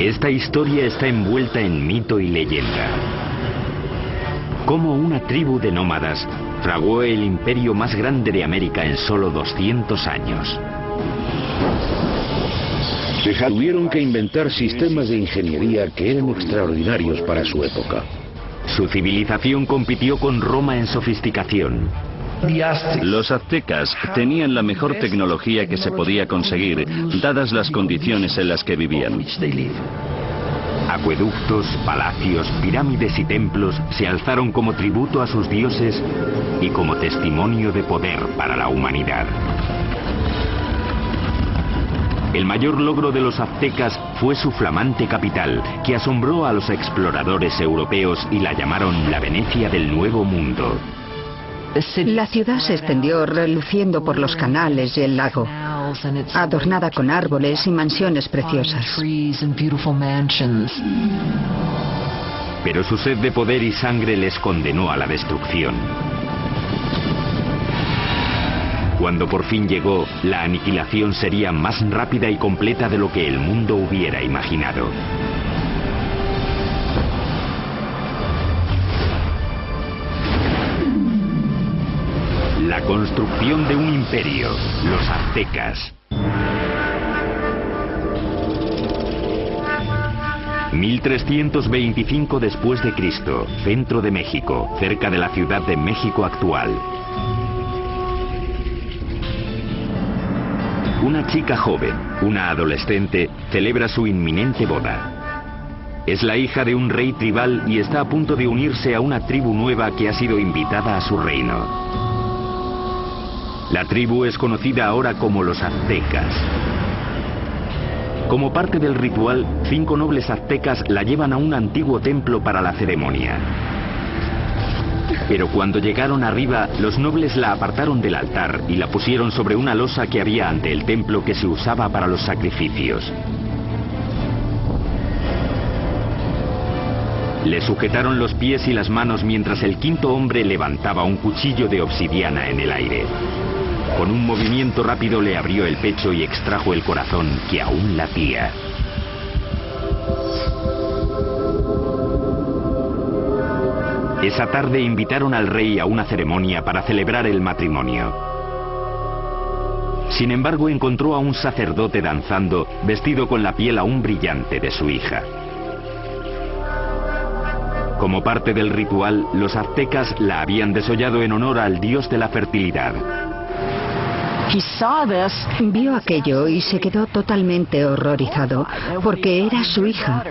Esta historia está envuelta en mito y leyenda. Cómo una tribu de nómadas fraguó el imperio más grande de América en solo 200 años. Tuvieron que inventar sistemas de ingeniería que eran extraordinarios para su época. Su civilización compitió con Roma en sofisticación. Los aztecas tenían la mejor tecnología que se podía conseguir, dadas las condiciones en las que vivían. Acueductos, palacios, pirámides y templos se alzaron como tributo a sus dioses y como testimonio de poder para la humanidad. El mayor logro de los aztecas fue su flamante capital, que asombró a los exploradores europeos y la llamaron la Venecia del Nuevo Mundo. La ciudad se extendió reluciendo por los canales y el lago, adornada con árboles y mansiones preciosas. Pero su sed de poder y sangre les condenó a la destrucción. Cuando por fin llegó, la aniquilación sería más rápida y completa de lo que el mundo hubiera imaginado. La construcción de un imperio, los aztecas. 1325 después de Cristo, centro de México, cerca de la Ciudad de México actual. Una chica joven, una adolescente, celebra su inminente boda. Es la hija de un rey tribal y está a punto de unirse a una tribu nueva que ha sido invitada a su reino. La tribu es conocida ahora como los aztecas. Como parte del ritual, 5 nobles aztecas la llevan a un antiguo templo para la ceremonia. Pero cuando llegaron arriba, los nobles la apartaron del altar y la pusieron sobre una losa que había ante el templo que se usaba para los sacrificios. Le sujetaron los pies y las manos mientras el quinto hombre levantaba un cuchillo de obsidiana en el aire. Con un movimiento rápido le abrió el pecho y extrajo el corazón, que aún latía. Esa tarde invitaron al rey a una ceremonia para celebrar el matrimonio. Sin embargo, encontró a un sacerdote danzando, vestido con la piel aún brillante de su hija. Como parte del ritual, los aztecas la habían desollado en honor al dios de la fertilidad. Vio aquello y se quedó totalmente horrorizado, porque era su hija.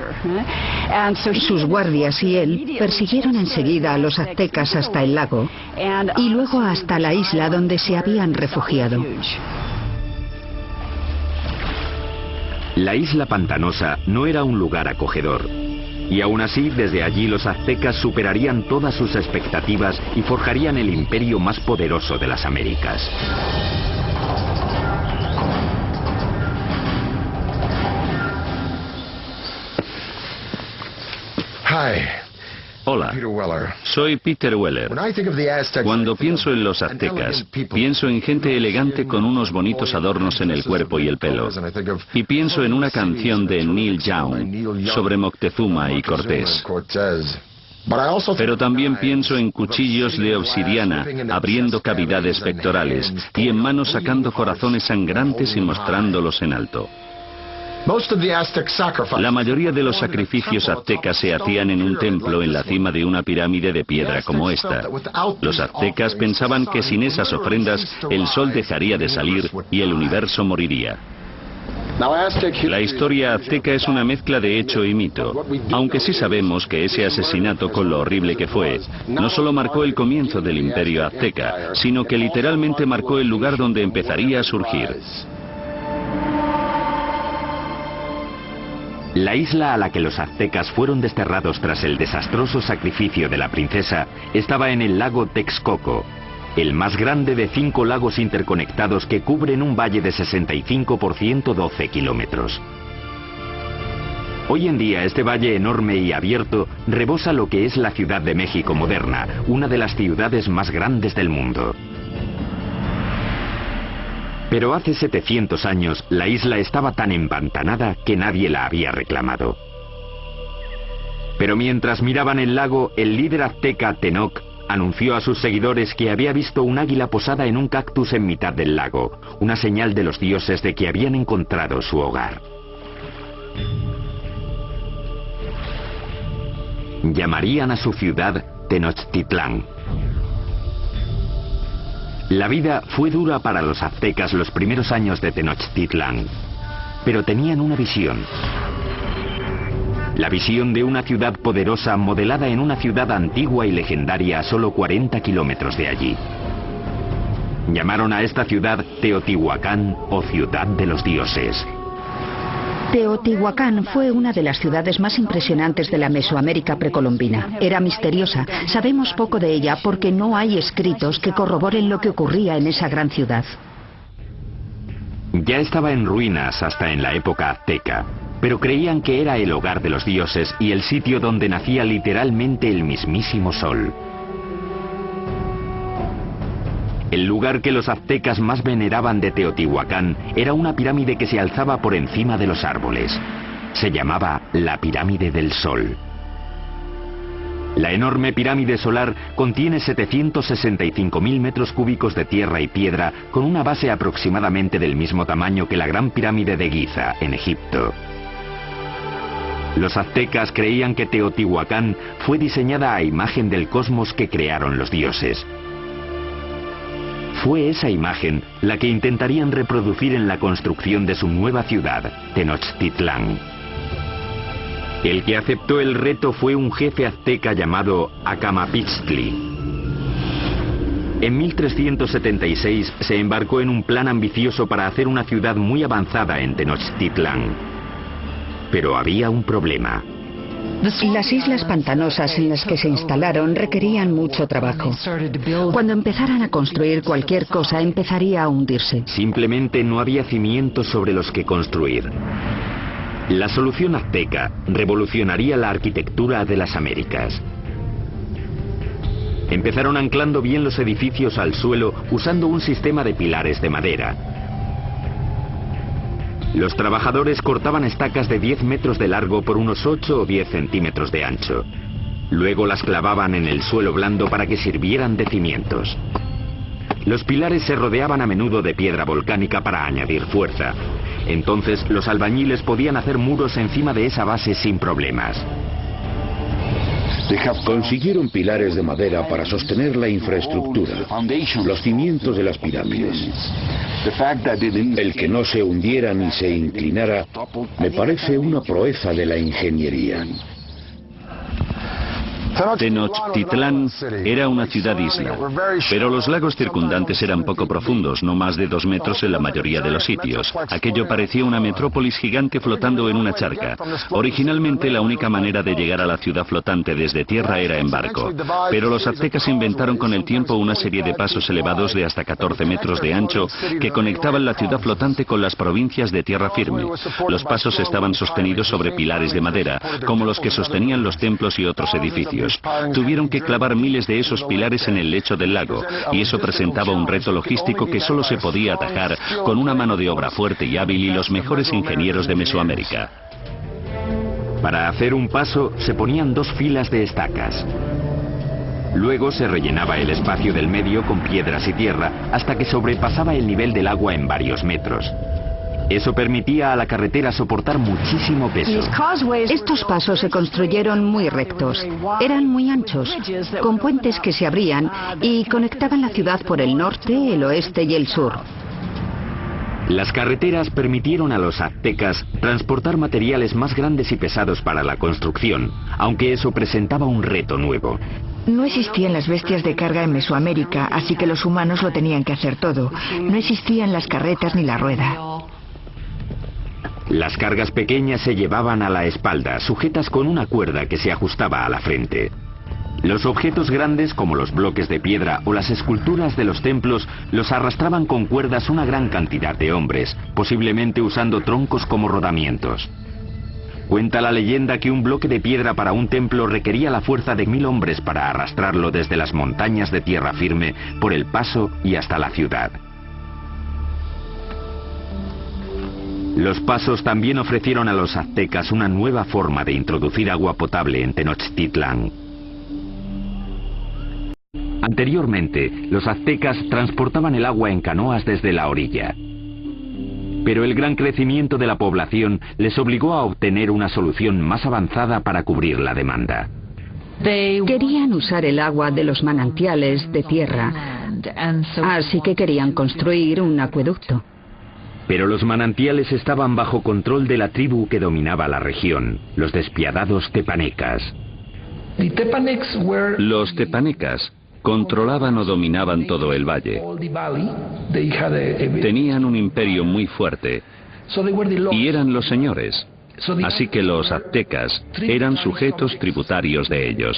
Sus guardias y él persiguieron enseguida a los aztecas hasta el lago y luego hasta la isla donde se habían refugiado. La isla pantanosa no era un lugar acogedor. Y aún así, desde allí los aztecas superarían todas sus expectativas y forjarían el imperio más poderoso de las Américas. Hola, soy Peter Weller. Cuando pienso en los aztecas, pienso en gente elegante con unos bonitos adornos en el cuerpo y el pelo. Y pienso en una canción de Neil Young sobre Moctezuma y Cortés. Pero también pienso en cuchillos de obsidiana abriendo cavidades pectorales y en manos sacando corazones sangrantes y mostrándolos en alto. La mayoría de los sacrificios aztecas se hacían en un templo en la cima de una pirámide de piedra como esta. Los aztecas pensaban que sin esas ofrendas el sol dejaría de salir y el universo moriría. La historia azteca es una mezcla de hecho y mito, aunque sí sabemos que ese asesinato, con lo horrible que fue, no solo marcó el comienzo del imperio azteca, sino que literalmente marcó el lugar donde empezaría a surgir. La isla a la que los aztecas fueron desterrados tras el desastroso sacrificio de la princesa estaba en el lago Texcoco, el más grande de 5 lagos interconectados que cubren un valle de 65 por 112 kilómetros. Hoy en día este valle enorme y abierto rebosa lo que es la Ciudad de México moderna, una de las ciudades más grandes del mundo. Pero hace 700 años la isla estaba tan empantanada que nadie la había reclamado. Pero mientras miraban el lago, el líder azteca Tenoch anunció a sus seguidores que había visto un águila posada en un cactus en mitad del lago, una señal de los dioses de que habían encontrado su hogar. Llamarían a su ciudad Tenochtitlán. La vida fue dura para los aztecas los primeros años de Tenochtitlán, pero tenían una visión. La visión de una ciudad poderosa modelada en una ciudad antigua y legendaria a solo 40 kilómetros de allí. Llamaron a esta ciudad Teotihuacán o Ciudad de los Dioses. Teotihuacán fue una de las ciudades más impresionantes de la Mesoamérica precolombina. Era misteriosa. Sabemos poco de ella porque no hay escritos que corroboren lo que ocurría en esa gran ciudad. Ya estaba en ruinas hasta en la época azteca, pero creían que era el hogar de los dioses y el sitio donde nacía literalmente el mismísimo sol. El lugar que los aztecas más veneraban de Teotihuacán era una pirámide que se alzaba por encima de los árboles. Se llamaba la Pirámide del Sol. La enorme pirámide solar contiene 765.000 metros cúbicos de tierra y piedra con una base aproximadamente del mismo tamaño que la Gran Pirámide de Giza, en Egipto. Los aztecas creían que Teotihuacán fue diseñada a imagen del cosmos que crearon los dioses. Fue esa imagen la que intentarían reproducir en la construcción de su nueva ciudad, Tenochtitlán. El que aceptó el reto fue un jefe azteca llamado Acamapixtli. En 1376 se embarcó en un plan ambicioso para hacer una ciudad muy avanzada en Tenochtitlán. Pero había un problema. Las islas pantanosas en las que se instalaron requerían mucho trabajo. Cuando empezaran a construir cualquier cosa, empezaría a hundirse. Simplemente no había cimientos sobre los que construir. La solución azteca revolucionaría la arquitectura de las Américas. Empezaron anclando bien los edificios al suelo usando un sistema de pilares de madera. Los trabajadores cortaban estacas de 10 metros de largo por unos 8 o 10 centímetros de ancho. Luego las clavaban en el suelo blando para que sirvieran de cimientos. Los pilares se rodeaban a menudo de piedra volcánica para añadir fuerza. Entonces los albañiles podían hacer muros encima de esa base sin problemas. Consiguieron pilares de madera para sostener la infraestructura, los cimientos de las pirámides. El que no se hundiera ni se inclinara me parece una proeza de la ingeniería. Tenochtitlán era una ciudad-isla, pero los lagos circundantes eran poco profundos, no más de 2 metros en la mayoría de los sitios. Aquello parecía una metrópolis gigante flotando en una charca. Originalmente la única manera de llegar a la ciudad flotante desde tierra era en barco, pero los aztecas inventaron con el tiempo una serie de pasos elevados de hasta 14 metros de ancho que conectaban la ciudad flotante con las provincias de tierra firme. Los pasos estaban sostenidos sobre pilares de madera, como los que sostenían los templos y otros edificios. Tuvieron que clavar miles de esos pilares en el lecho del lago, y eso presentaba un reto logístico que solo se podía atajar con una mano de obra fuerte y hábil y los mejores ingenieros de Mesoamérica. Para hacer un paso se ponían 2 filas de estacas. Luego se rellenaba el espacio del medio con piedras y tierra hasta que sobrepasaba el nivel del agua en varios metros. Eso permitía a la carretera soportar muchísimo peso. Estos pasos se construyeron muy rectos. Eran muy anchos, con puentes que se abrían y conectaban la ciudad por el norte, el oeste y el sur. Las carreteras permitieron a los aztecas transportar materiales más grandes y pesados para la construcción, aunque eso presentaba un reto nuevo. No existían las bestias de carga en Mesoamérica, así que los humanos lo tenían que hacer todo. No existían las carretas ni la rueda. Las cargas pequeñas se llevaban a la espalda, sujetas con una cuerda que se ajustaba a la frente. Los objetos grandes, como los bloques de piedra o las esculturas de los templos, los arrastraban con cuerdas una gran cantidad de hombres, posiblemente usando troncos como rodamientos. Cuenta la leyenda que un bloque de piedra para un templo requería la fuerza de 1000 hombres para arrastrarlo desde las montañas de tierra firme por el paso y hasta la ciudad. Los pasos también ofrecieron a los aztecas una nueva forma de introducir agua potable en Tenochtitlán. Anteriormente, los aztecas transportaban el agua en canoas desde la orilla. Pero el gran crecimiento de la población les obligó a obtener una solución más avanzada para cubrir la demanda. Querían usar el agua de los manantiales de tierra, así que querían construir un acueducto. Pero los manantiales estaban bajo control de la tribu que dominaba la región, los despiadados tepanecas. Los tepanecas controlaban o dominaban todo el valle. Tenían un imperio muy fuerte y eran los señores. Así que los aztecas eran sujetos tributarios de ellos.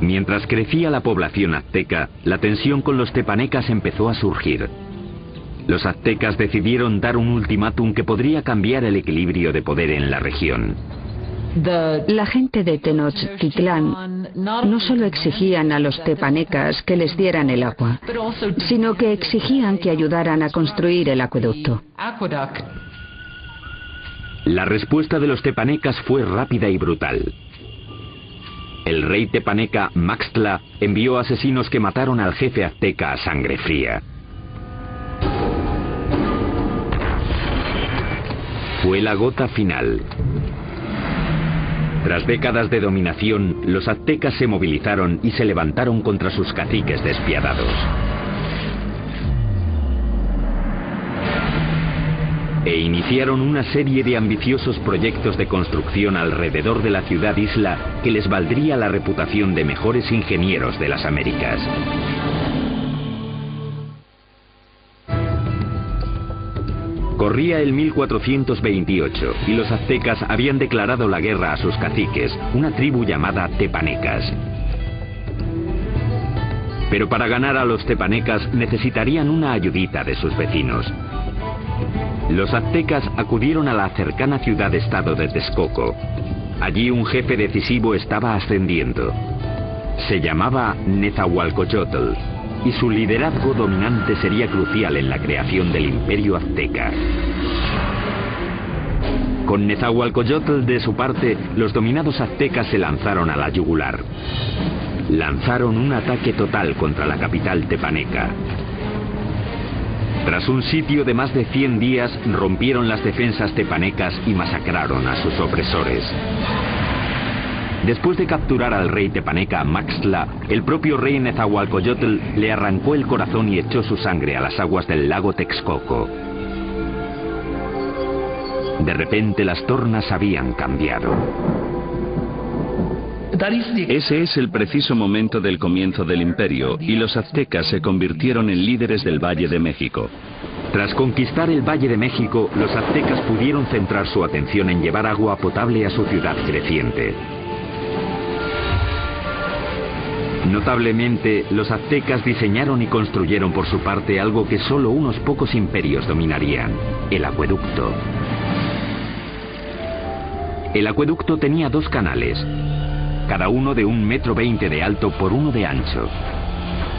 Mientras crecía la población azteca, la tensión con los tepanecas empezó a surgir. Los aztecas decidieron dar un ultimátum que podría cambiar el equilibrio de poder en la región. La gente de Tenochtitlán no solo exigían a los tepanecas que les dieran el agua, sino que exigían que ayudaran a construir el acueducto. La respuesta de los tepanecas fue rápida y brutal. El rey tepaneca Maxtla envió asesinos que mataron al jefe azteca a sangre fría. Fue la gota final. Tras décadas de dominación, los aztecas se movilizaron y se levantaron contra sus caciques despiadados. E iniciaron una serie de ambiciosos proyectos de construcción alrededor de la ciudad-isla que les valdría la reputación de mejores ingenieros de las Américas. Corría el 1428 y los aztecas habían declarado la guerra a sus caciques, una tribu llamada tepanecas. Pero para ganar a los tepanecas necesitarían una ayudita de sus vecinos. Los aztecas acudieron a la cercana ciudad-estado de Texcoco. Allí un jefe decisivo estaba ascendiendo. Se llamaba Nezahualcóyotl, y su liderazgo dominante sería crucial en la creación del imperio azteca. Con Nezahualcóyotl de su parte, los dominados aztecas se lanzaron a la yugular. Lanzaron un ataque total contra la capital tepaneca. Tras un sitio de más de 100 días, rompieron las defensas tepanecas y masacraron a sus opresores. Después de capturar al rey tepaneca Maxtla, el propio rey Nezahualcóyotl le arrancó el corazón y echó su sangre a las aguas del lago Texcoco. De repente las tornas habían cambiado. Ese es el preciso momento del comienzo del imperio, y los aztecas se convirtieron en líderes del Valle de México. Tras conquistar el Valle de México, los aztecas pudieron centrar su atención en llevar agua potable a su ciudad creciente. Notablemente, los aztecas diseñaron y construyeron por su parte algo que solo unos pocos imperios dominarían: el acueducto. El acueducto tenía 2 canales, cada uno de 1,20 m de alto por 1 de ancho.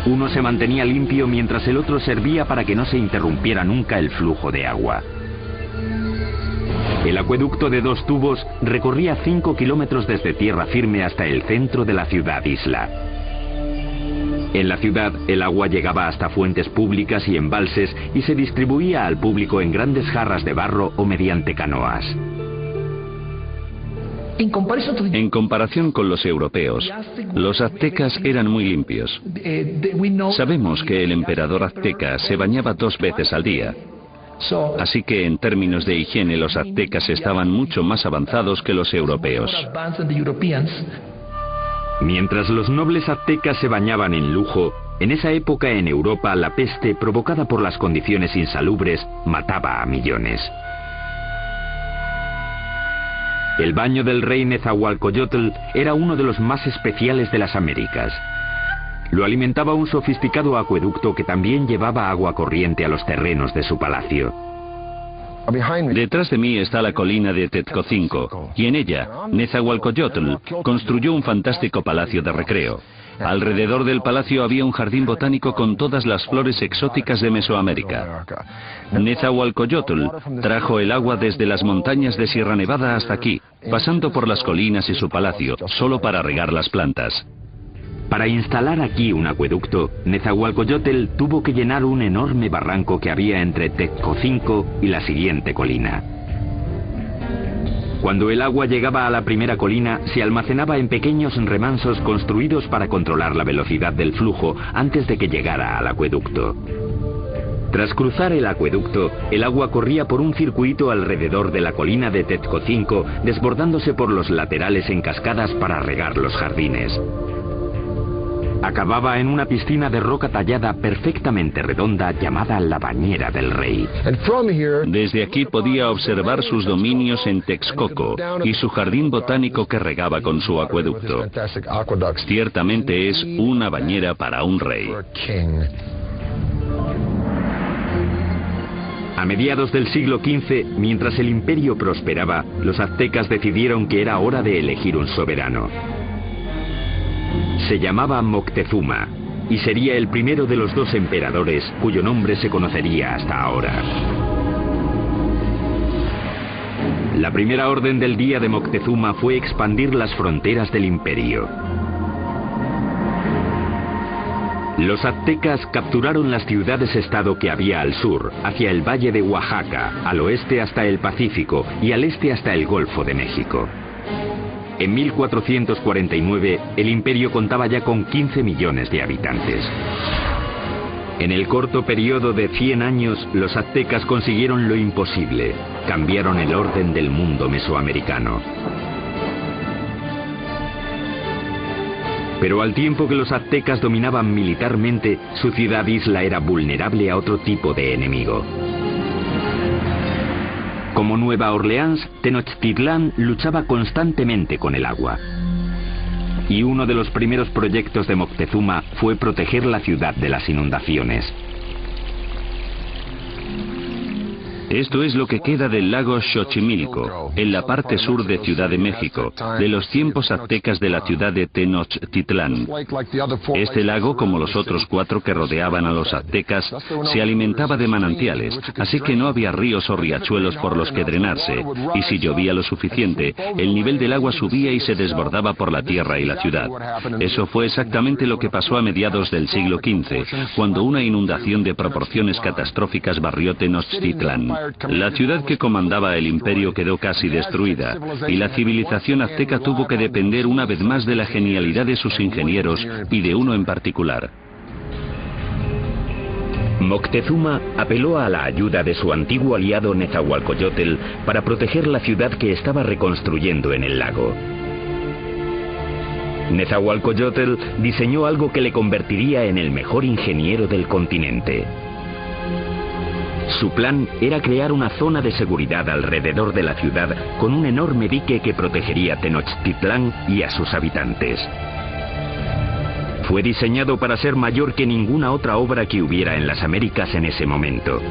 Uno se mantenía limpio mientras el otro servía para que no se interrumpiera nunca el flujo de agua. El acueducto de 2 tubos recorría 5 kilómetros desde tierra firme hasta el centro de la ciudad-isla. En la ciudad, el agua llegaba hasta fuentes públicas y embalses y se distribuía al público en grandes jarras de barro o mediante canoas. En comparación con los europeos, los aztecas eran muy limpios. Sabemos que el emperador azteca se bañaba 2 veces al día. Así que en términos de higiene los aztecas estaban mucho más avanzados que los europeos. Mientras los nobles aztecas se bañaban en lujo, en esa época en Europa la peste, provocada por las condiciones insalubres, mataba a millones. El baño del rey Nezahualcóyotl era uno de los más especiales de las Américas. Lo alimentaba un sofisticado acueducto que también llevaba agua corriente a los terrenos de su palacio. Detrás de mí está la colina de Tezcocinco, y en ella, Nezahualcóyotl construyó un fantástico palacio de recreo. Alrededor del palacio había un jardín botánico con todas las flores exóticas de Mesoamérica. Nezahualcóyotl trajo el agua desde las montañas de Sierra Nevada hasta aquí, pasando por las colinas y su palacio, solo para regar las plantas. Para instalar aquí un acueducto, Nezahualcóyotl tuvo que llenar un enorme barranco que había entre Texcocinco y la siguiente colina. Cuando el agua llegaba a la primera colina, se almacenaba en pequeños remansos construidos para controlar la velocidad del flujo antes de que llegara al acueducto. Tras cruzar el acueducto, el agua corría por un circuito alrededor de la colina de Texcocinco, desbordándose por los laterales en cascadas para regar los jardines. Acababa en una piscina de roca tallada perfectamente redonda llamada la Bañera del Rey. Desde aquí podía observar sus dominios en Texcoco y su jardín botánico que regaba con su acueducto. Ciertamente es una bañera para un rey. A mediados del siglo XV, mientras el imperio prosperaba, los aztecas decidieron que era hora de elegir un soberano. Se llamaba Moctezuma y sería el primero de los dos emperadores cuyo nombre se conocería hasta ahora. La primera orden del día de Moctezuma fue expandir las fronteras del imperio. Los aztecas capturaron las ciudades-estado que había al sur, hacia el valle de Oaxaca, al oeste hasta el Pacífico y al este hasta el Golfo de México. En 1449, el imperio contaba ya con 15 millones de habitantes. En el corto periodo de 100 años, los aztecas consiguieron lo imposible. Cambiaron el orden del mundo mesoamericano. Pero al tiempo que los aztecas dominaban militarmente, su ciudad-isla era vulnerable a otro tipo de enemigo. Como Nueva Orleans, Tenochtitlán luchaba constantemente con el agua. Y uno de los primeros proyectos de Moctezuma fue proteger la ciudad de las inundaciones. Esto es lo que queda del lago Xochimilco, en la parte sur de Ciudad de México, de los tiempos aztecas de la ciudad de Tenochtitlán. Este lago, como los otros 4 que rodeaban a los aztecas, se alimentaba de manantiales, así que no había ríos o riachuelos por los que drenarse, y si llovía lo suficiente, el nivel del agua subía y se desbordaba por la tierra y la ciudad. Eso fue exactamente lo que pasó a mediados del siglo XV, cuando una inundación de proporciones catastróficas barrió Tenochtitlán. La ciudad que comandaba el imperio quedó casi destruida, y la civilización azteca tuvo que depender una vez más de la genialidad de sus ingenieros y de uno en particular. Moctezuma apeló a la ayuda de su antiguo aliado Nezahualcóyotl para proteger la ciudad que estaba reconstruyendo en el lago. Nezahualcóyotl diseñó algo que le convertiría en el mejor ingeniero del continente. Su plan era crear una zona de seguridad alrededor de la ciudad con un enorme dique que protegería Tenochtitlán y a sus habitantes. Fue diseñado para ser mayor que ninguna otra obra que hubiera en las Américas en ese momento,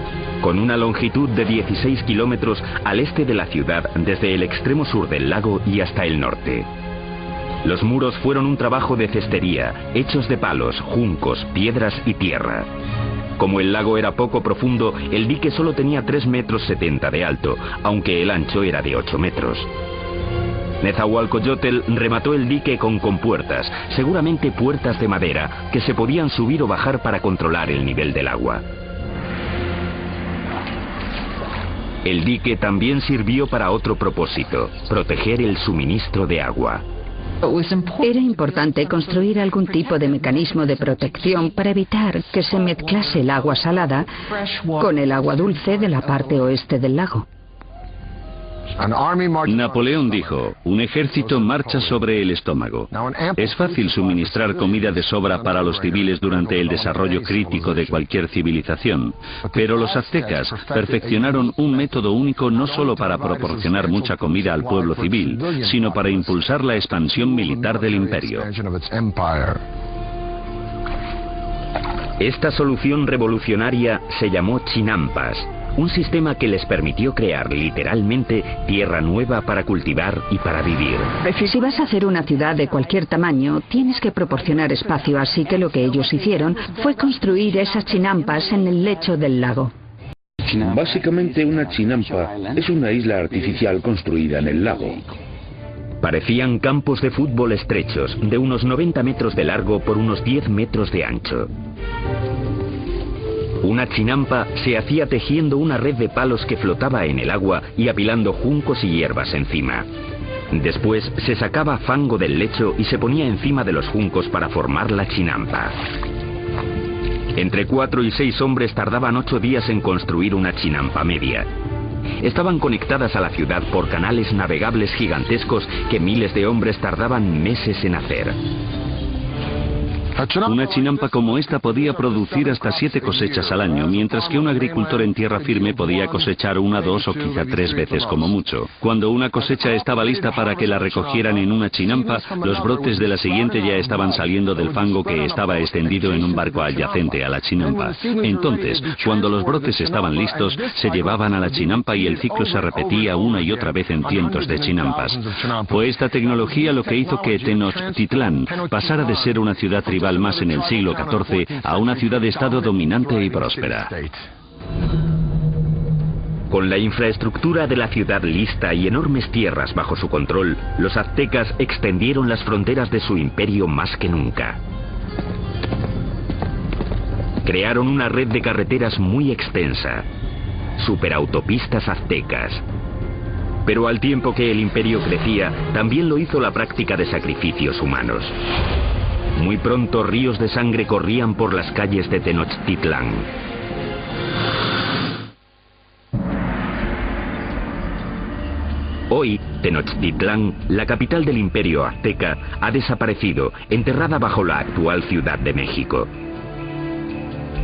con una longitud de 16 kilómetros al este de la ciudad desde el extremo sur del lago y hasta el norte. Los muros fueron un trabajo de cestería, hechos de palos, juncos, piedras y tierra. Como el lago era poco profundo, el dique solo tenía 3,70 metros de alto, aunque el ancho era de 8 metros. Nezahualcóyotl remató el dique con compuertas, seguramente puertas de madera, que se podían subir o bajar para controlar el nivel del agua. El dique también sirvió para otro propósito, proteger el suministro de agua. Era importante construir algún tipo de mecanismo de protección para evitar que se mezclase el agua salada con el agua dulce de la parte oeste del lago. Napoleón dijo, un ejército marcha sobre el estómago. Es fácil suministrar comida de sobra para los civiles durante el desarrollo crítico de cualquier civilización, pero los aztecas perfeccionaron un método único no solo para proporcionar mucha comida al pueblo civil, sino para impulsar la expansión militar del imperio. Esta solución revolucionaria se llamó chinampas, un sistema que les permitió crear literalmente tierra nueva para cultivar y para vivir. Si vas a hacer una ciudad de cualquier tamaño, tienes que proporcionar espacio, así que lo que ellos hicieron fue construir esas chinampas en el lecho del lago. Básicamente una chinampa es una isla artificial construida en el lago. Parecían campos de fútbol estrechos, de unos 90 metros de largo por unos 10 metros de ancho. Una chinampa se hacía tejiendo una red de palos que flotaba en el agua y apilando juncos y hierbas encima. Después se sacaba fango del lecho y se ponía encima de los juncos para formar la chinampa. Entre 4 y 6 hombres tardaban 8 días en construir una chinampa media. Estaban conectadas a la ciudad por canales navegables gigantescos que miles de hombres tardaban meses en hacer. Una chinampa como esta podía producir hasta 7 cosechas al año, mientras que un agricultor en tierra firme podía cosechar 1, 2 o quizá 3 veces como mucho. Cuando una cosecha estaba lista para que la recogieran en una chinampa, los brotes de la siguiente ya estaban saliendo del fango que estaba extendido en un barco adyacente a la chinampa. Entonces, cuando los brotes estaban listos, se llevaban a la chinampa y el ciclo se repetía una y otra vez en cientos de chinampas. Fue esta tecnología lo que hizo que Tenochtitlán pasara de ser una ciudad tribal más en el siglo XIV a una ciudad-estado dominante y próspera. Con la infraestructura de la ciudad lista y enormes tierras bajo su control, los aztecas extendieron las fronteras de su imperio más que nunca. Crearon una red de carreteras muy extensa, superautopistas aztecas. Pero al tiempo que el imperio crecía, también lo hizo la práctica de sacrificios humanos. Muy pronto ríos de sangre corrían por las calles de Tenochtitlán. Hoy, Tenochtitlán, la capital del imperio azteca, ha desaparecido, enterrada bajo la actual Ciudad de México.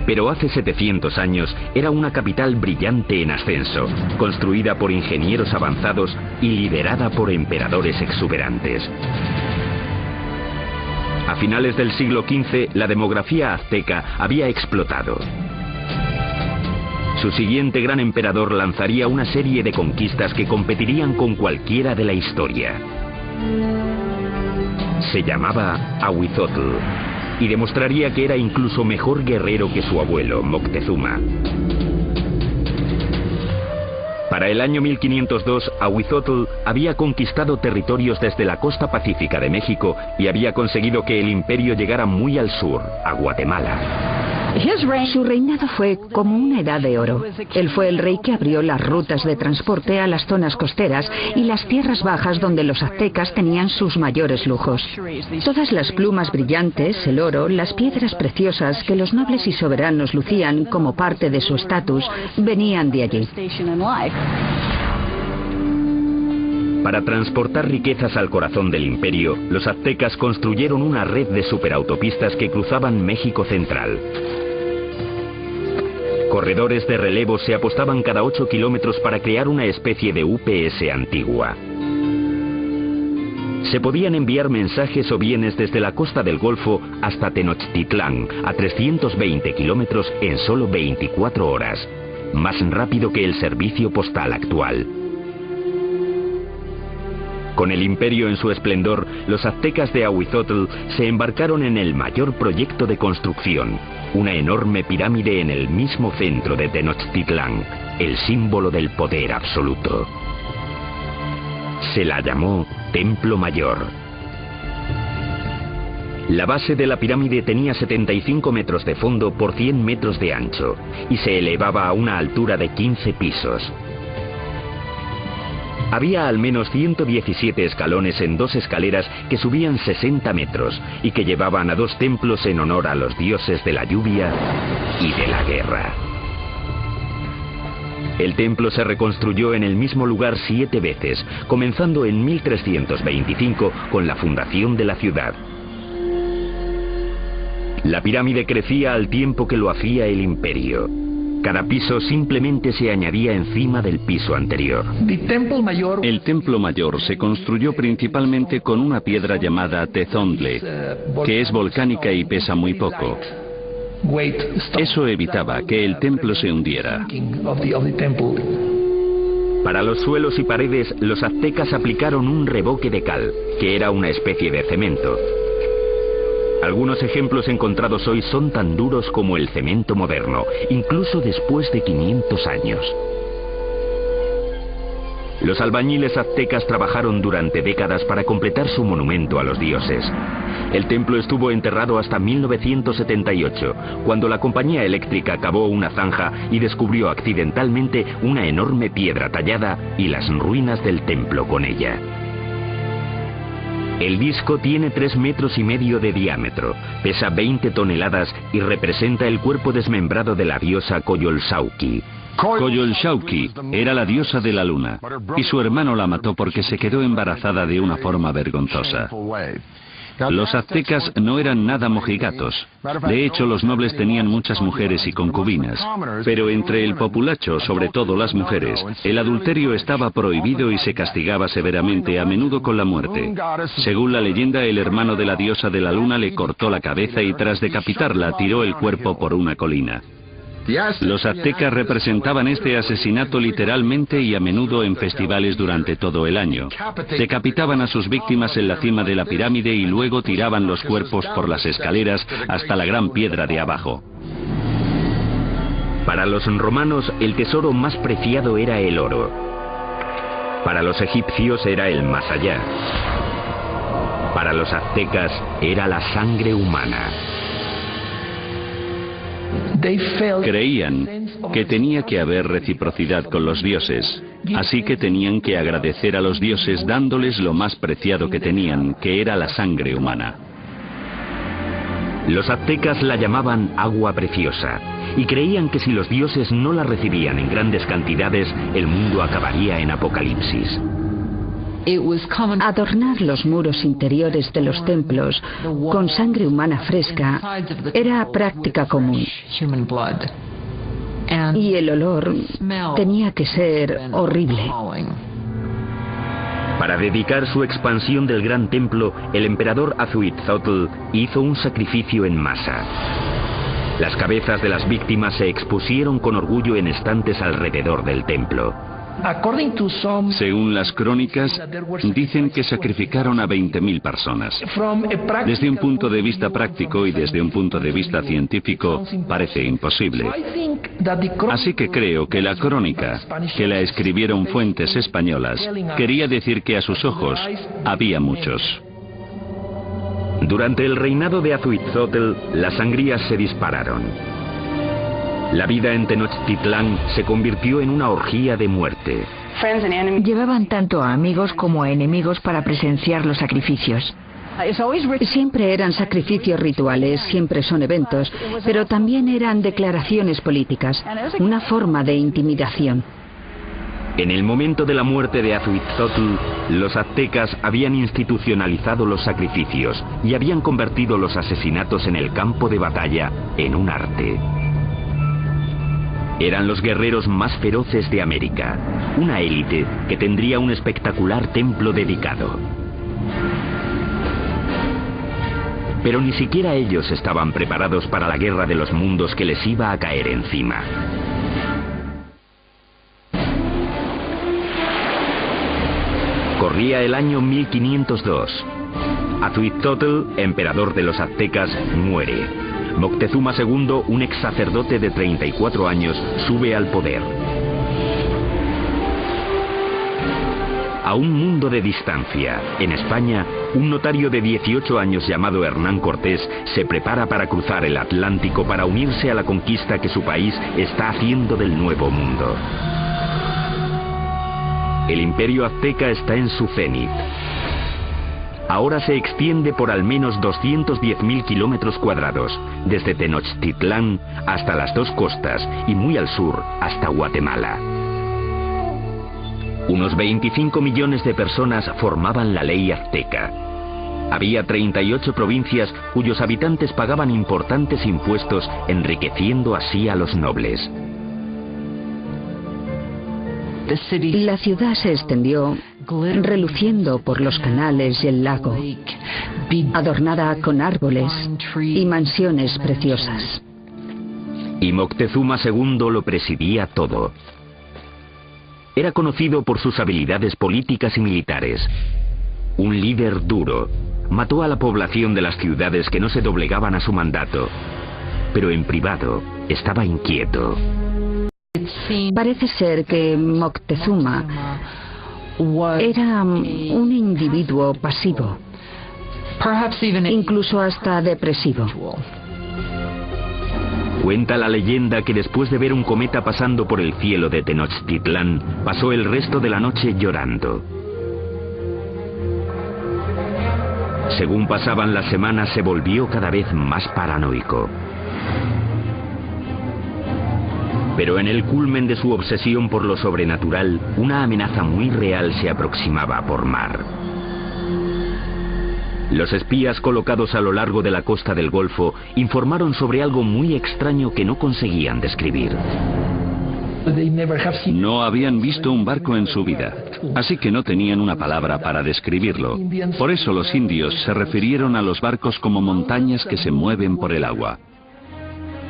Pero hace 700 años era una capital brillante en ascenso, construida por ingenieros avanzados y liderada por emperadores exuberantes. A finales del siglo XV, la demografía azteca había explotado. Su siguiente gran emperador lanzaría una serie de conquistas que competirían con cualquiera de la historia. Se llamaba Ahuizotl y demostraría que era incluso mejor guerrero que su abuelo, Moctezuma. Para el año 1502, Ahuizotl había conquistado territorios desde la costa pacífica de México y había conseguido que el imperio llegara muy al sur, a Guatemala. Su reinado fue como una edad de oro. Él fue el rey que abrió las rutas de transporte a las zonas costeras y las tierras bajas donde los aztecas tenían sus mayores lujos. Todas las plumas brillantes, el oro, las piedras preciosas que los nobles y soberanos lucían como parte de su estatus, venían de allí. Para transportar riquezas al corazón del imperio, los aztecas construyeron una red de superautopistas que cruzaban México central. Corredores de relevo se apostaban cada 8 kilómetros para crear una especie de UPS antigua. Se podían enviar mensajes o bienes desde la costa del Golfo hasta Tenochtitlán, a 320 kilómetros en solo 24 horas, más rápido que el servicio postal actual. Con el imperio en su esplendor, los aztecas de Ahuizotl se embarcaron en el mayor proyecto de construcción, una enorme pirámide en el mismo centro de Tenochtitlán, el símbolo del poder absoluto. Se la llamó Templo Mayor. La base de la pirámide tenía 75 metros de fondo por 100 metros de ancho y se elevaba a una altura de 15 pisos. Había al menos 117 escalones en 2 escaleras que subían 60 metros y que llevaban a 2 templos en honor a los dioses de la lluvia y de la guerra. El templo se reconstruyó en el mismo lugar 7 veces, comenzando en 1325 con la fundación de la ciudad. La pirámide crecía al tiempo que lo hacía el imperio. Cada piso simplemente se añadía encima del piso anterior. El templo mayor se construyó principalmente con una piedra llamada tezontle, que es volcánica y pesa muy poco. Eso evitaba que el templo se hundiera. Para los suelos y paredes, los aztecas aplicaron un revoque de cal, que era una especie de cemento. Algunos ejemplos encontrados hoy son tan duros como el cemento moderno, incluso después de 500 años. Los albañiles aztecas trabajaron durante décadas para completar su monumento a los dioses. El templo estuvo enterrado hasta 1978, cuando la compañía eléctrica cavó una zanja y descubrió accidentalmente una enorme piedra tallada y las ruinas del templo con ella. El disco tiene 3,5 metros de diámetro, pesa 20 toneladas y representa el cuerpo desmembrado de la diosa Coyolxauhqui. Coyolxauhqui era la diosa de la luna, y su hermano la mató porque se quedó embarazada de una forma vergonzosa. Los aztecas no eran nada mojigatos. De hecho, los nobles tenían muchas mujeres y concubinas. Pero entre el populacho, sobre todo las mujeres, el adulterio estaba prohibido y se castigaba severamente, a menudo con la muerte. Según la leyenda, el hermano de la diosa de la luna le cortó la cabeza y tras decapitarla tiró el cuerpo por una colina. Los aztecas representaban este asesinato literalmente y a menudo en festivales durante todo el año. Decapitaban a sus víctimas en la cima de la pirámide y luego tiraban los cuerpos por las escaleras hasta la gran piedra de abajo. Para los romanos, el tesoro más preciado era el oro. Para los egipcios era el más allá. Para los aztecas era la sangre humana. Creían que tenía que haber reciprocidad con los dioses, así que tenían que agradecer a los dioses dándoles lo más preciado que tenían, que era la sangre humana. Los aztecas la llamaban agua preciosa, y creían que si los dioses no la recibían en grandes cantidades, el mundo acabaría en apocalipsis. Adornar los muros interiores de los templos con sangre humana fresca era práctica común. Y el olor tenía que ser horrible. Para dedicar su expansión del gran templo, el emperador Azuitzotl hizo un sacrificio en masa. Las cabezas de las víctimas se expusieron con orgullo en estantes alrededor del templo. Según las crónicas, dicen que sacrificaron a 20.000 personas. Desde un punto de vista práctico y desde un punto de vista científico, parece imposible. Así que creo que la crónica, que la escribieron fuentes españolas, quería decir que a sus ojos había muchos. Durante el reinado de Azuitzotl, las sangrías se dispararon. La vida en Tenochtitlán se convirtió en una orgía de muerte. Llevaban tanto a amigos como a enemigos para presenciar los sacrificios. Siempre eran sacrificios rituales, siempre son eventos, pero también eran declaraciones políticas, una forma de intimidación. En el momento de la muerte de Azuitzotl, los aztecas habían institucionalizado los sacrificios y habían convertido los asesinatos en el campo de batalla en un arte. Eran los guerreros más feroces de América, una élite que tendría un espectacular templo dedicado. Pero ni siquiera ellos estaban preparados para la guerra de los mundos que les iba a caer encima. Corría el año 1502. Azuitzotl, emperador de los aztecas, muere. Moctezuma II, un ex sacerdote de 34 años, sube al poder. A un mundo de distancia, en España, un notario de 18 años llamado Hernán Cortés se prepara para cruzar el Atlántico para unirse a la conquista que su país está haciendo del Nuevo Mundo. El imperio azteca está en su cenit. Ahora se extiende por al menos 210.000 kilómetros cuadrados, desde Tenochtitlán hasta las dos costas y muy al sur hasta Guatemala. Unos 25 millones de personas formaban la ley azteca. Había 38 provincias cuyos habitantes pagaban importantes impuestos, enriqueciendo así a los nobles. La ciudad se extendió, reluciendo por los canales y el lago, adornada con árboles y mansiones preciosas. Y Moctezuma II lo presidía todo. Era conocido por sus habilidades políticas y militares. Un líder duro. Mató a la población de las ciudades que no se doblegaban a su mandato. Pero en privado estaba inquieto. Parece ser que Moctezuma era un individuo pasivo, incluso hasta depresivo. Cuenta la leyenda que después de ver un cometa pasando por el cielo de Tenochtitlán, pasó el resto de la noche llorando. Según pasaban las semanas, se volvió cada vez más paranoico. Pero en el culmen de su obsesión por lo sobrenatural, una amenaza muy real se aproximaba por mar. Los espías colocados a lo largo de la costa del Golfo informaron sobre algo muy extraño que no conseguían describir. No habían visto un barco en su vida, así que no tenían una palabra para describirlo. Por eso los indios se refirieron a los barcos como montañas que se mueven por el agua.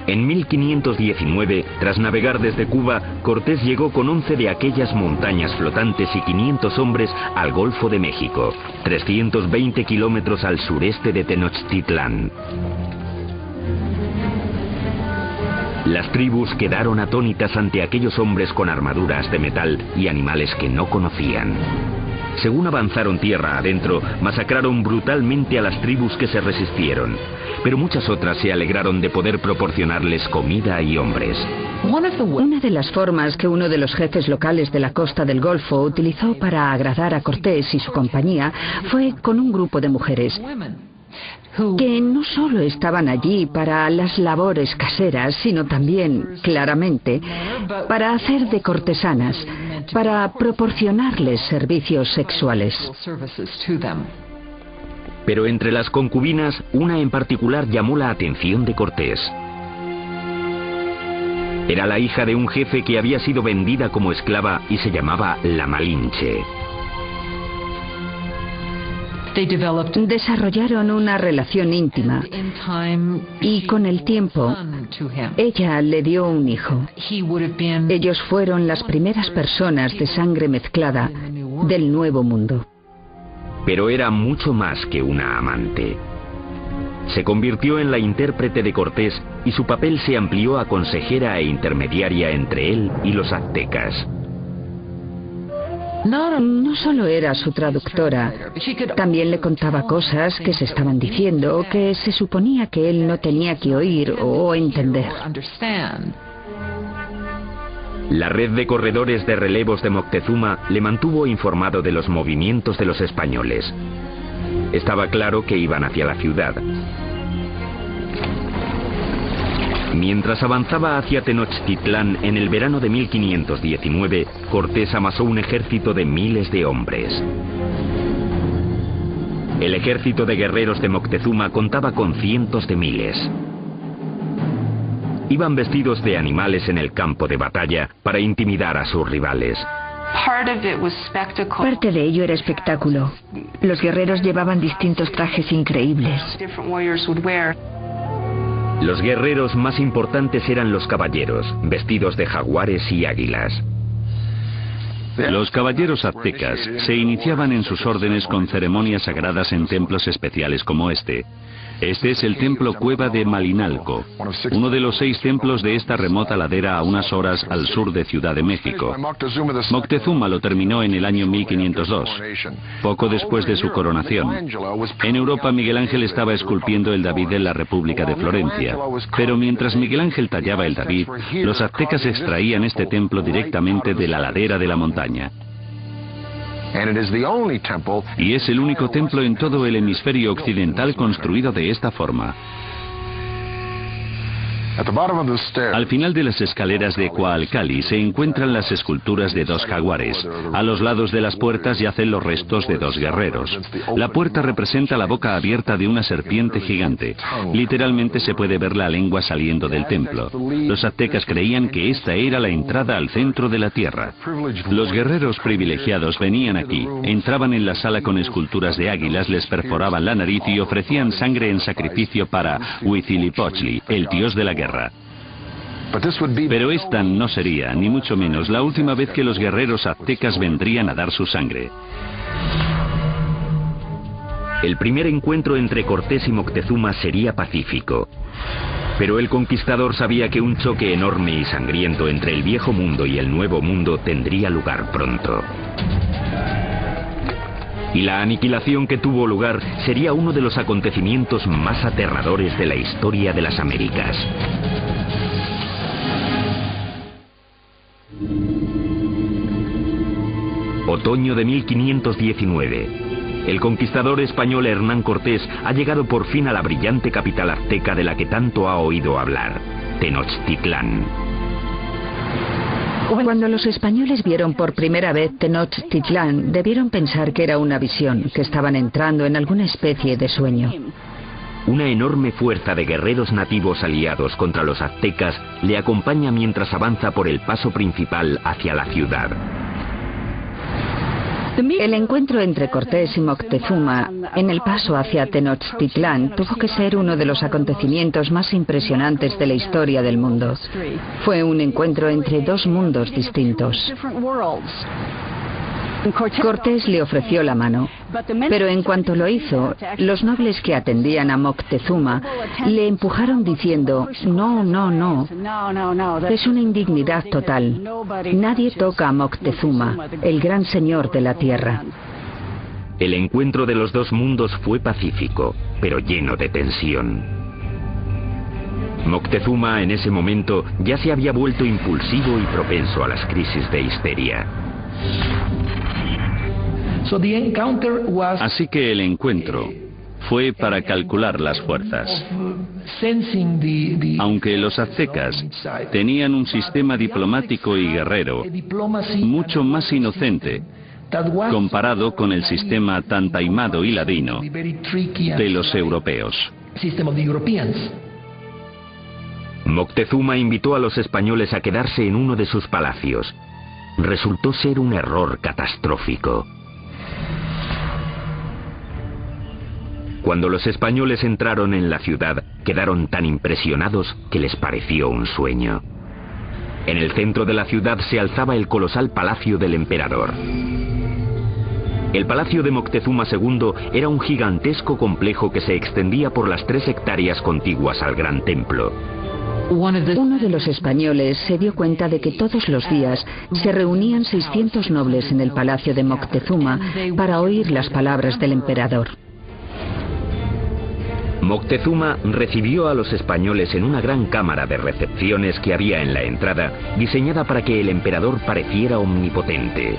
En 1519, tras navegar desde Cuba, Cortés llegó con 11 de aquellas montañas flotantes y 500 hombres al Golfo de México, 320 kilómetros al sureste de Tenochtitlán. Las tribus quedaron atónitas ante aquellos hombres con armaduras de metal y animales que no conocían. Según avanzaron tierra adentro, masacraron brutalmente a las tribus que se resistieron, pero muchas otras se alegraron de poder proporcionarles comida y hombres. Una de las formas que uno de los jefes locales de la costa del Golfo utilizó para agradar a Cortés y su compañía fue con un grupo de mujeres que no solo estaban allí para las labores caseras, sino también, claramente, para hacer de cortesanas, para proporcionarles servicios sexuales. Pero entre las concubinas, una en particular llamó la atención de Cortés. Era la hija de un jefe que había sido vendida como esclava y se llamaba la Malinche. Desarrollaron una relación íntima y con el tiempo ella le dio un hijo. Ellos fueron las primeras personas de sangre mezclada del Nuevo Mundo. Pero era mucho más que una amante. Se convirtió en la intérprete de Cortés y su papel se amplió a consejera e intermediaria entre él y los aztecas. No solo era su traductora, también le contaba cosas que se estaban diciendo que se suponía que él no tenía que oír o entender. La red de corredores de relevos de Moctezuma le mantuvo informado de los movimientos de los españoles. Estaba claro que iban hacia la ciudad. Mientras avanzaba hacia Tenochtitlán en el verano de 1519, Cortés amasó un ejército de miles de hombres. El ejército de guerreros de Moctezuma contaba con cientos de miles. Iban vestidos de animales en el campo de batalla para intimidar a sus rivales. Parte de ello era espectáculo. Los guerreros llevaban distintos trajes increíbles. Los guerreros más importantes eran los caballeros, vestidos de jaguares y águilas. Los caballeros aztecas se iniciaban en sus órdenes con ceremonias sagradas en templos especiales como este. Este es el templo Cueva de Malinalco, uno de los 6 templos de esta remota ladera a unas horas al sur de Ciudad de México. Moctezuma lo terminó en el año 1502, poco después de su coronación. En Europa, Miguel Ángel estaba esculpiendo el David en la República de Florencia, pero mientras Miguel Ángel tallaba el David, los aztecas extraían este templo directamente de la ladera de la montaña. Y es el único templo en todo el hemisferio occidental construido de esta forma. Al final de las escaleras de Coalcali se encuentran las esculturas de 2 jaguares. A los lados de las puertas yacen los restos de 2 guerreros. La puerta representa la boca abierta de una serpiente gigante. Literalmente se puede ver la lengua saliendo del templo. Los aztecas creían que esta era la entrada al centro de la tierra. Los guerreros privilegiados venían aquí, entraban en la sala con esculturas de águilas, les perforaban la nariz y ofrecían sangre en sacrificio para Huitzilopochtli, el dios de la guerra. Pero esta no sería, ni mucho menos, la última vez que los guerreros aztecas vendrían a dar su sangre. El primer encuentro entre Cortés y Moctezuma sería pacífico. Pero el conquistador sabía que un choque enorme y sangriento entre el viejo mundo y el nuevo mundo tendría lugar pronto. Y la aniquilación que tuvo lugar sería uno de los acontecimientos más aterradores de la historia de las Américas. Otoño de 1519. El conquistador español Hernán Cortés ha llegado por fin a la brillante capital azteca de la que tanto ha oído hablar, Tenochtitlán. Cuando los españoles vieron por primera vez Tenochtitlán, debieron pensar que era una visión, que estaban entrando en alguna especie de sueño. Una enorme fuerza de guerreros nativos aliados contra los aztecas le acompaña mientras avanza por el paso principal hacia la ciudad. El encuentro entre Cortés y Moctezuma en el paso hacia Tenochtitlán tuvo que ser uno de los acontecimientos más impresionantes de la historia del mundo. Fue un encuentro entre dos mundos distintos. Cortés le ofreció la mano, pero en cuanto lo hizo, los nobles que atendían a Moctezuma le empujaron diciendo: no, no, no, es una indignidad total. Nadie toca a Moctezuma, el gran señor de la tierra. El encuentro de los dos mundos fue pacífico, pero lleno de tensión. Moctezuma en ese momento ya se había vuelto impulsivo y propenso a las crisis de histeria. Así que el encuentro fue para calcular las fuerzas. Aunque los aztecas tenían un sistema diplomático y guerrero mucho más inocente comparado con el sistema tan taimado y ladino de los europeos. Moctezuma invitó a los españoles a quedarse en uno de sus palacios. Resultó ser un error catastrófico. Cuando los españoles entraron en la ciudad, quedaron tan impresionados que les pareció un sueño. En el centro de la ciudad se alzaba el colosal palacio del emperador. El palacio de Moctezuma II era un gigantesco complejo que se extendía por las 3 hectáreas contiguas al gran templo. Uno de los españoles se dio cuenta de que todos los días se reunían 600 nobles en el palacio de Moctezuma para oír las palabras del emperador. Moctezuma recibió a los españoles en una gran cámara de recepciones que había en la entrada, diseñada para que el emperador pareciera omnipotente.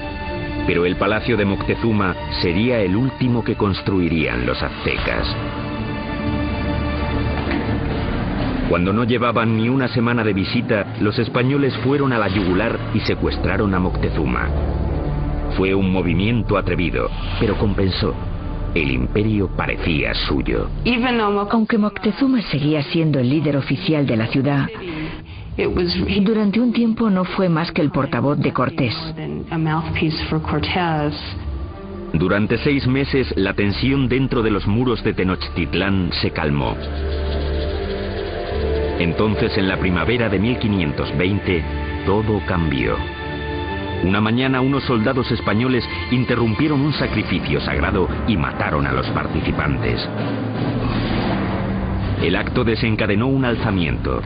Pero el palacio de Moctezuma sería el último que construirían los aztecas. Cuando no llevaban ni una semana de visita, los españoles fueron a la yugular y secuestraron a Moctezuma. Fue un movimiento atrevido, pero compensó. El imperio parecía suyo. Aunque Moctezuma seguía siendo el líder oficial de la ciudad, durante un tiempo no fue más que el portavoz de Cortés. Durante 6 meses, la tensión dentro de los muros de Tenochtitlán se calmó. Entonces, en la primavera de 1520, todo cambió. Una mañana, unos soldados españoles interrumpieron un sacrificio sagrado y mataron a los participantes. El acto desencadenó un alzamiento.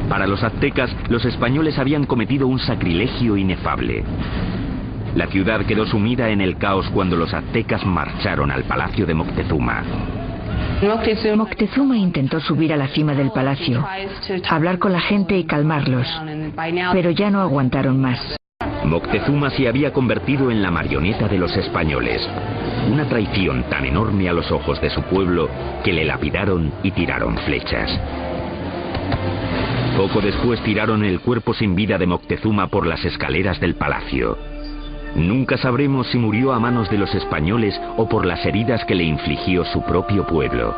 Para los aztecas, los españoles habían cometido un sacrilegio inefable. La ciudad quedó sumida en el caos cuando los aztecas marcharon al palacio de Moctezuma. Moctezuma intentó subir a la cima del palacio, hablar con la gente y calmarlos, pero ya no aguantaron más. Moctezuma se había convertido en la marioneta de los españoles. Una traición tan enorme a los ojos de su pueblo que le lapidaron y tiraron flechas. Poco después tiraron el cuerpo sin vida de Moctezuma por las escaleras del palacio. Nunca sabremos si murió a manos de los españoles o por las heridas que le infligió su propio pueblo.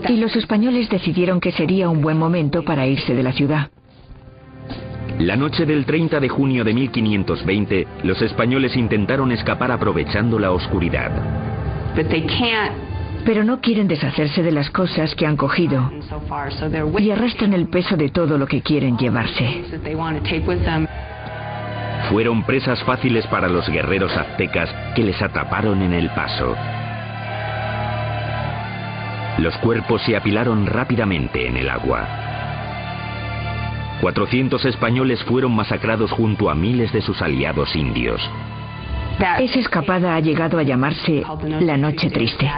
Y los españoles decidieron que sería un buen momento para irse de la ciudad. La noche del 30 de junio de 1520, los españoles intentaron escapar aprovechando la oscuridad. Pero no quieren deshacerse de las cosas que han cogido y arrastran el peso de todo lo que quieren llevarse. Fueron presas fáciles para los guerreros aztecas que les atraparon en el paso. Los cuerpos se apilaron rápidamente en el agua. 400 españoles fueron masacrados junto a miles de sus aliados indios. Esa escapada ha llegado a llamarse la Noche Triste.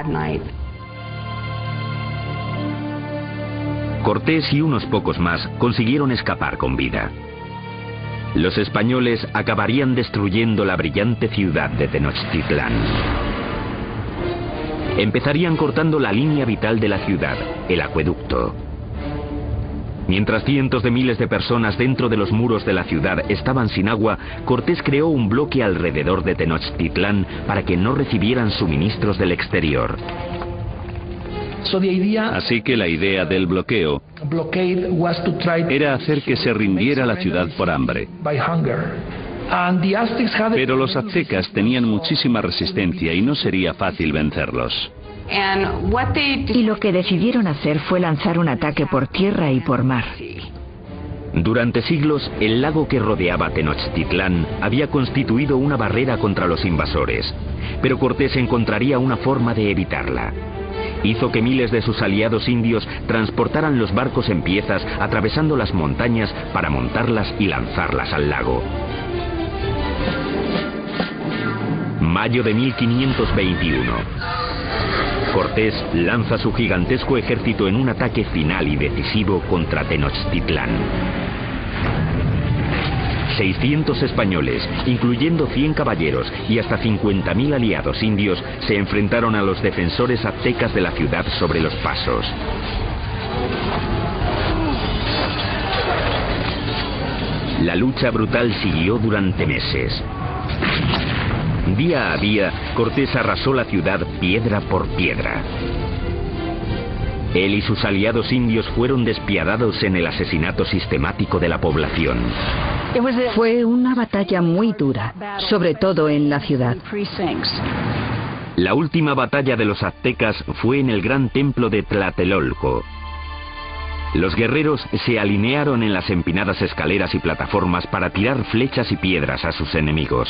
Cortés y unos pocos más consiguieron escapar con vida. Los españoles acabarían destruyendo la brillante ciudad de Tenochtitlán. Empezarían cortando la línea vital de la ciudad, el acueducto. Mientras cientos de miles de personas dentro de los muros de la ciudad estaban sin agua, Cortés creó un bloque alrededor de Tenochtitlán para que no recibieran suministros del exterior. Así que la idea del bloqueo era hacer que se rindiera la ciudad por hambre. Pero los aztecas tenían muchísima resistencia y no sería fácil vencerlos. Y lo que decidieron hacer fue lanzar un ataque por tierra y por mar. Durante siglos, el lago que rodeaba Tenochtitlán había constituido una barrera contra los invasores, pero Cortés encontraría una forma de evitarla. Hizo que miles de sus aliados indios transportaran los barcos en piezas atravesando las montañas para montarlas y lanzarlas al lago. Mayo de 1521. Cortés lanza su gigantesco ejército en un ataque final y decisivo contra Tenochtitlán. 600 españoles, incluyendo 100 caballeros y hasta 50.000 aliados indios, se enfrentaron a los defensores aztecas de la ciudad sobre los pasos. La lucha brutal siguió durante meses. Día a día, Cortés arrasó la ciudad piedra por piedra. Él y sus aliados indios fueron despiadados en el asesinato sistemático de la población. Fue una batalla muy dura, sobre todo en la ciudad. La última batalla de los aztecas fue en el gran templo de Tlatelolco. Los guerreros se alinearon en las empinadas escaleras y plataformas para tirar flechas y piedras a sus enemigos.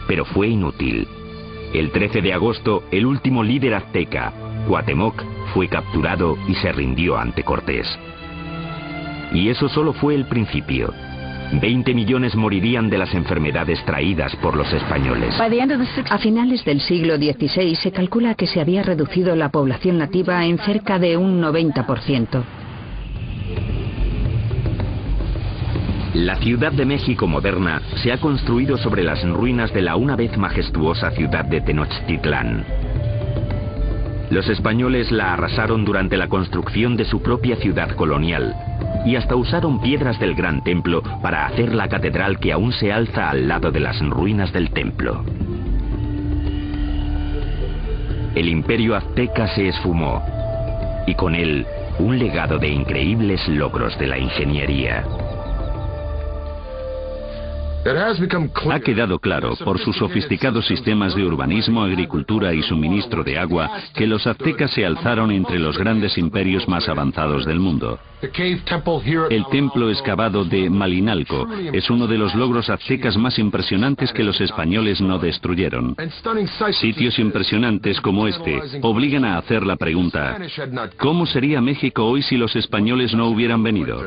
Pero fue inútil. El 13 de agosto, el último líder azteca, Cuauhtémoc, fue capturado y se rindió ante Cortés. Y eso solo fue el principio. 20 millones morirían de las enfermedades traídas por los españoles. A finales del siglo XVI se calcula que se había reducido la población nativa en cerca de un 90%. La Ciudad de México moderna se ha construido sobre las ruinas de la una vez majestuosa ciudad de Tenochtitlán. Los españoles la arrasaron durante la construcción de su propia ciudad colonial y hasta usaron piedras del gran templo para hacer la catedral que aún se alza al lado de las ruinas del templo. El imperio azteca se esfumó y con él un legado de increíbles logros de la ingeniería. Ha quedado claro, por sus sofisticados sistemas de urbanismo, agricultura y suministro de agua, que los aztecas se alzaron entre los grandes imperios más avanzados del mundo. El templo excavado de Malinalco es uno de los logros aztecas más impresionantes que los españoles no destruyeron. Sitios impresionantes como este obligan a hacer la pregunta: ¿cómo sería México hoy si los españoles no hubieran venido?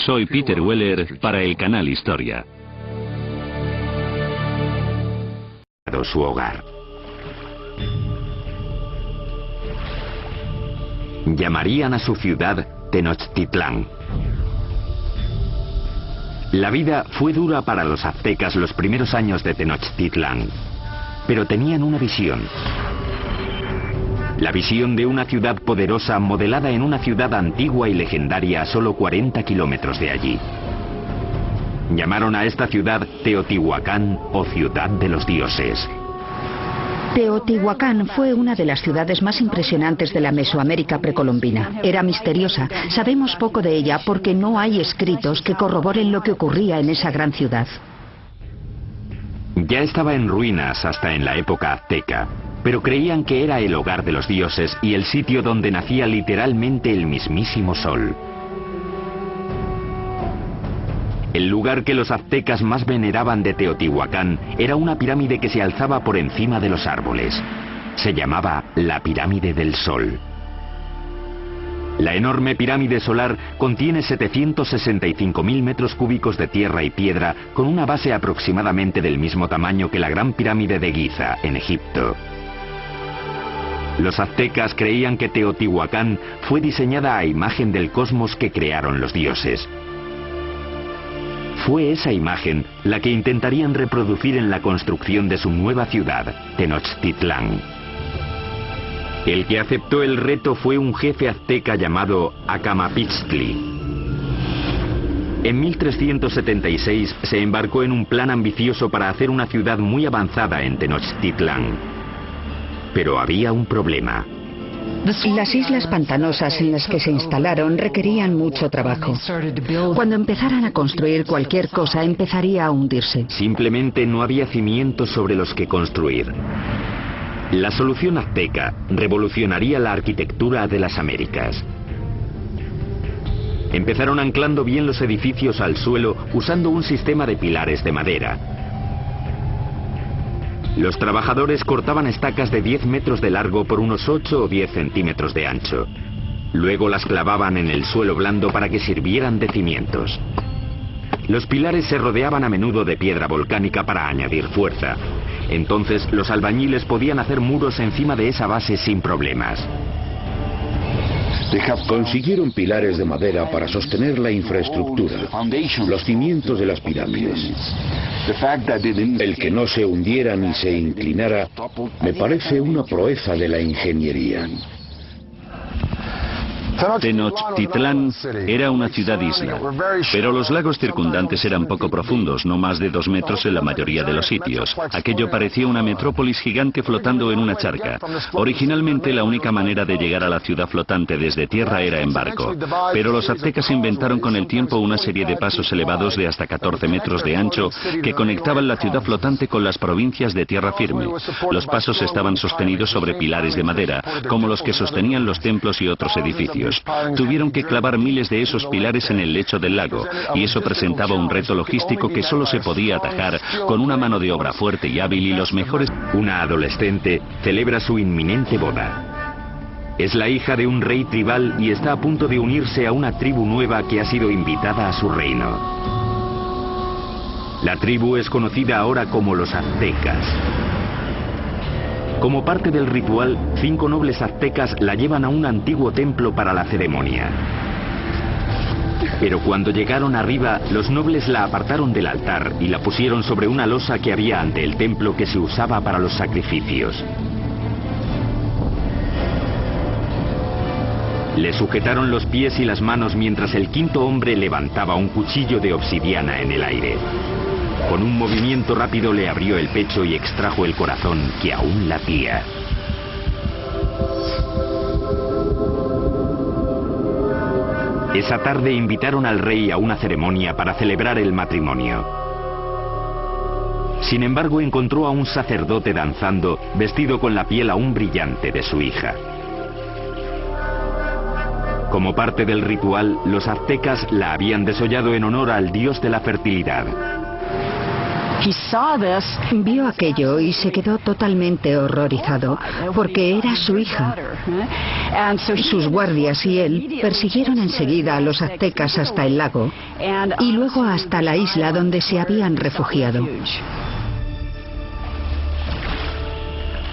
Soy Peter Weller para el canal Historia. Su hogar. Llamarían a su ciudad Tenochtitlán. La vida fue dura para los aztecas los primeros años de Tenochtitlán, pero tenían una visión. La visión de una ciudad poderosa modelada en una ciudad antigua y legendaria a solo 40 kilómetros de allí. Llamaron a esta ciudad Teotihuacán o Ciudad de los Dioses. Teotihuacán fue una de las ciudades más impresionantes de la Mesoamérica precolombina. Era misteriosa. Sabemos poco de ella porque no hay escritos que corroboren lo que ocurría en esa gran ciudad. Ya estaba en ruinas hasta en la época azteca, pero creían que era el hogar de los dioses y el sitio donde nacía literalmente el mismísimo sol. El lugar que los aztecas más veneraban de Teotihuacán era una pirámide que se alzaba por encima de los árboles. Se llamaba la Pirámide del Sol. La enorme pirámide solar contiene 765.000 metros cúbicos de tierra y piedra con una base aproximadamente del mismo tamaño que la Gran Pirámide de Giza, en Egipto. Los aztecas creían que Teotihuacán fue diseñada a imagen del cosmos que crearon los dioses. Fue esa imagen la que intentarían reproducir en la construcción de su nueva ciudad, Tenochtitlán. El que aceptó el reto fue un jefe azteca llamado Acamapixtli. En 1376 se embarcó en un plan ambicioso para hacer una ciudad muy avanzada en Tenochtitlán. Pero había un problema. Las islas pantanosas en las que se instalaron requerían mucho trabajo. Cuando empezaran a construir cualquier cosa, empezaría a hundirse. Simplemente no había cimientos sobre los que construir. La solución azteca revolucionaría la arquitectura de las Américas. Empezaron anclando bien los edificios al suelo usando un sistema de pilares de madera. Los trabajadores cortaban estacas de 10 metros de largo por unos 8 o 10 centímetros de ancho. Luego las clavaban en el suelo blando para que sirvieran de cimientos. Los pilares se rodeaban a menudo de piedra volcánica para añadir fuerza. Entonces los albañiles podían hacer muros encima de esa base sin problemas. Consiguieron pilares de madera para sostener la infraestructura, los cimientos de las pirámides. El que no se hundiera ni se inclinara me parece una proeza de la ingeniería. Tenochtitlán era una ciudad-isla, pero los lagos circundantes eran poco profundos, no más de 2 metros en la mayoría de los sitios. Aquello parecía una metrópolis gigante flotando en una charca. Originalmente la única manera de llegar a la ciudad flotante desde tierra era en barco, pero los aztecas inventaron con el tiempo una serie de pasos elevados de hasta 14 metros de ancho que conectaban la ciudad flotante con las provincias de tierra firme. Los pasos estaban sostenidos sobre pilares de madera, como los que sostenían los templos y otros edificios. Tuvieron que clavar miles de esos pilares en el lecho del lago, y eso presentaba un reto logístico que solo se podía atajar con una mano de obra fuerte y hábil y los mejores. Una adolescente celebra su inminente boda. Es la hija de un rey tribal y está a punto de unirse a una tribu nueva que ha sido invitada a su reino. La tribu es conocida ahora como los aztecas. Como parte del ritual, 5 nobles aztecas la llevan a un antiguo templo para la ceremonia. Pero cuando llegaron arriba, los nobles la apartaron del altar y la pusieron sobre una losa que había ante el templo que se usaba para los sacrificios. Le sujetaron los pies y las manos mientras el 5.º hombre levantaba un cuchillo de obsidiana en el aire. Con un movimiento rápido le abrió el pecho y extrajo el corazón, que aún latía. Esa tarde invitaron al rey a una ceremonia para celebrar el matrimonio. Sin embargo, encontró a un sacerdote danzando, vestido con la piel aún brillante de su hija. Como parte del ritual, los aztecas la habían desollado en honor al dios de la fertilidad. Vio aquello y se quedó totalmente horrorizado, porque era su hija. Sus guardias y él persiguieron enseguida a los aztecas hasta el lago y luego hasta la isla donde se habían refugiado.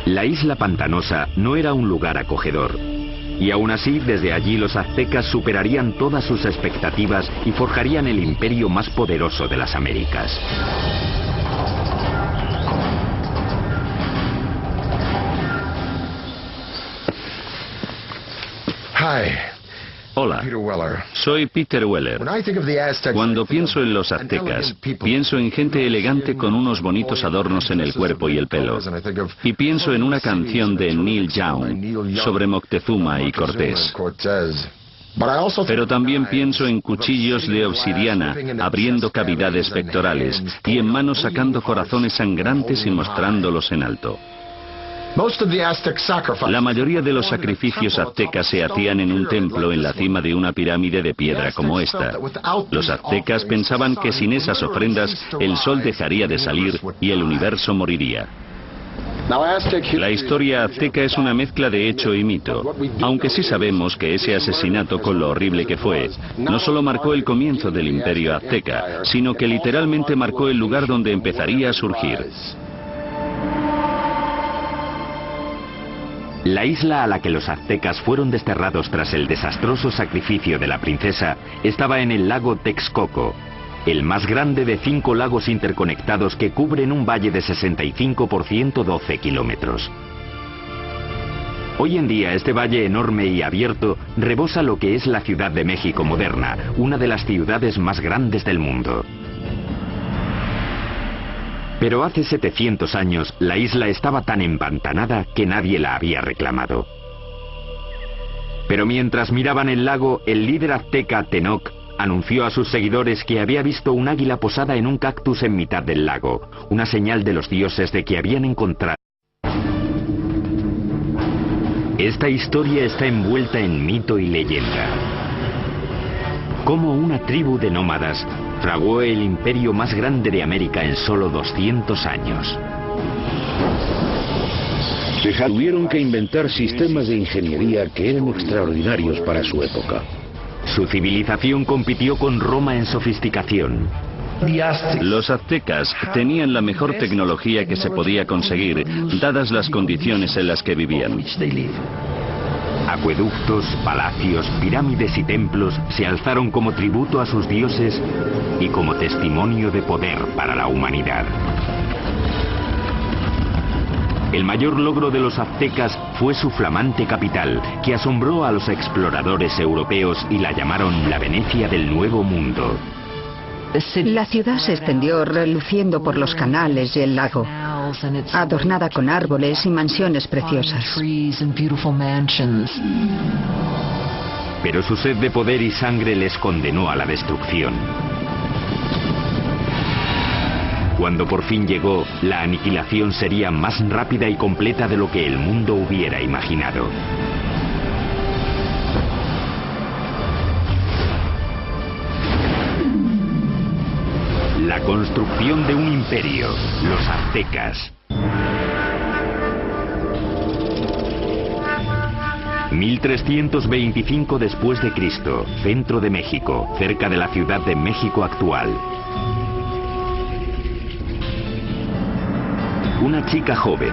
La isla pantanosa no era un lugar acogedor. Y aún así, desde allí los aztecas superarían todas sus expectativas y forjarían el imperio más poderoso de las Américas. Hola, soy Peter Weller. Cuando pienso en los aztecas, pienso en gente elegante con unos bonitos adornos en el cuerpo y el pelo. Y pienso en una canción de Neil Young sobre Moctezuma y Cortés. Pero también pienso en cuchillos de obsidiana abriendo cavidades pectorales y en manos sacando corazones sangrantes y mostrándolos en alto. La mayoría de los sacrificios aztecas se hacían en un templo en la cima de una pirámide de piedra como esta. Los aztecas pensaban que sin esas ofrendas el sol dejaría de salir y el universo moriría. La historia azteca es una mezcla de hecho y mito, aunque sí sabemos que ese asesinato, con lo horrible que fue, no solo marcó el comienzo del imperio azteca, sino que literalmente marcó el lugar donde empezaría a surgir. La isla a la que los aztecas fueron desterrados tras el desastroso sacrificio de la princesa estaba en el lago Texcoco, el más grande de 5 lagos interconectados que cubren un valle de 65 por 112 kilómetros. Hoy en día este valle enorme y abierto rebosa lo que es la Ciudad de México moderna, una de las ciudades más grandes del mundo. Pero hace 700 años la isla estaba tan empantanada que nadie la había reclamado. Pero mientras miraban el lago, el líder azteca Tenoch anunció a sus seguidores que había visto un águila posada en un cactus en mitad del lago, una señal de los dioses de que habían encontrado. Esta historia está envuelta en mito y leyenda. Cómo una tribu de nómadas fraguó el imperio más grande de América en solo 200 años. Tuvieron que inventar sistemas de ingeniería que eran extraordinarios para su época. Su civilización compitió con Roma en sofisticación. Los aztecas tenían la mejor tecnología que se podía conseguir, dadas las condiciones en las que vivían. Acueductos, palacios, pirámides y templos se alzaron como tributo a sus dioses y como testimonio de poder para la humanidad. El mayor logro de los aztecas fue su flamante capital, que asombró a los exploradores europeos y la llamaron la Venecia del Nuevo Mundo. La ciudad se extendió reluciendo por los canales y el lago, adornada con árboles y mansiones preciosas. Pero su sed de poder y sangre les condenó a la destrucción. Cuando por fin llegó, la aniquilación sería más rápida y completa de lo que el mundo hubiera imaginado. La construcción de un imperio, los aztecas. 1325 después de Cristo, centro de México, cerca de la Ciudad de México actual. Una chica joven,